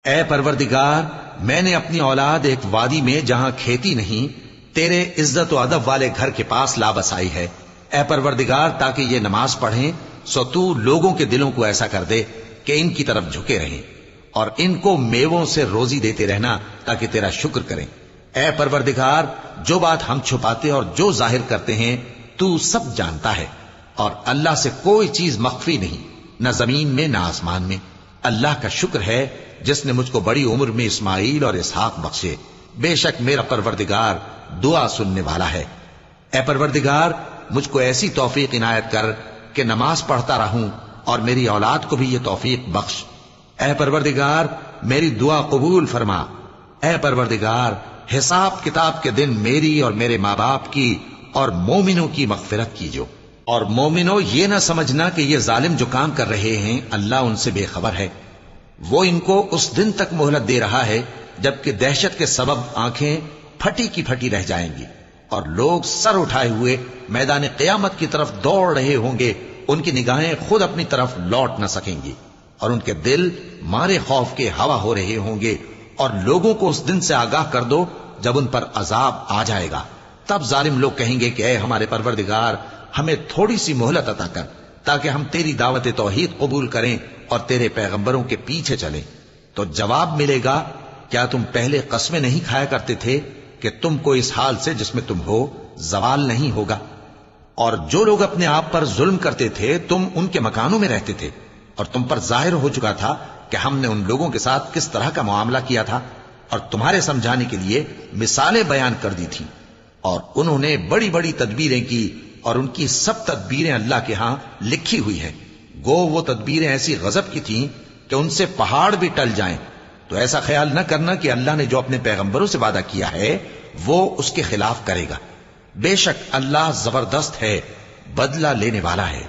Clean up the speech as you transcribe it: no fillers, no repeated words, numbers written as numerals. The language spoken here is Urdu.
اے پروردگار، میں نے اپنی اولاد ایک وادی میں جہاں کھیتی نہیں تیرے عزت و ادب والے گھر کے پاس لا بسائی ہے۔ اے پروردگار، تاکہ یہ نماز پڑھیں سو تو لوگوں کے دلوں کو ایسا کر دے کہ ان کی طرف جھکے رہیں، اور ان کو میووں سے روزی دیتے رہنا تاکہ تیرا شکر کریں۔ اے پروردگار، جو بات ہم چھپاتے اور جو ظاہر کرتے ہیں تو سب جانتا ہے، اور اللہ سے کوئی چیز مخفی نہیں، نہ زمین میں نہ آسمان میں۔ اللہ کا شکر ہے جس نے مجھ کو بڑی عمر میں اسماعیل اور اسحاق بخشے، بے شک میرا پروردگار دعا سننے والا ہے۔ اے پروردگار، مجھ کو ایسی توفیق عنایت کر کہ نماز پڑھتا رہوں، اور میری اولاد کو بھی یہ توفیق بخش۔ اے پروردگار، میری دعا قبول فرما۔ اے پروردگار، حساب کتاب کے دن میری اور میرے ماں باپ کی اور مومنوں کی مغفرت کیجو، اور مومنوں یہ نہ سمجھنا کہ یہ ظالم جو کام کر رہے ہیں اللہ ان سے بے خبر ہے، وہ ان کو اس دن تک مہلت دے رہا ہے جبکہ دہشت کے سبب آنکھیں پھٹی کی پھٹی رہ جائیں گی، اور لوگ سر اٹھائے ہوئے میدان قیامت کی طرف دوڑ رہے ہوں گے، ان کی نگاہیں خود اپنی طرف لوٹ نہ سکیں گی، اور ان کے دل مارے خوف کے ہوا ہو رہے ہوں گے۔ اور لوگوں کو اس دن سے آگاہ کر دو جب ان پر عذاب آ جائے گا، تب ظالم لوگ کہیں گے کہ اے ہمارے پروردگار، ہمیں تھوڑی سی مہلت عطا کر تاکہ ہم تیری دعوت توحید قبول کریں اور تیرے پیغمبروں کے پیچھے چلیں۔ تو جواب ملے گا، کیا تم پہلے قسمیں نہیں کھایا کرتے تھے کہ تم کو اس حال سے جس میں تم ہو زوال نہیں ہوگا؟ اور جو لوگ اپنے آپ پر ظلم کرتے تھے تم ان کے مکانوں میں رہتے تھے، اور تم پر ظاہر ہو چکا تھا کہ ہم نے ان لوگوں کے ساتھ کس طرح کا معاملہ کیا تھا، اور تمہارے سمجھانے کے لیے مثالیں بیان کر دی تھی، اور انہوں نے بڑی بڑی تدبیریں کی، اور ان کی سب تدبیریں اللہ کے ہاں لکھی ہوئی ہیں۔ گو وہ تدبیریں ایسی غضب کی تھیں کہ ان سے پہاڑ بھی ٹل جائیں۔ تو ایسا خیال نہ کرنا کہ اللہ نے جو اپنے پیغمبروں سے وعدہ کیا ہے وہ اس کے خلاف کرے گا، بے شک اللہ زبردست ہے، بدلہ لینے والا ہے۔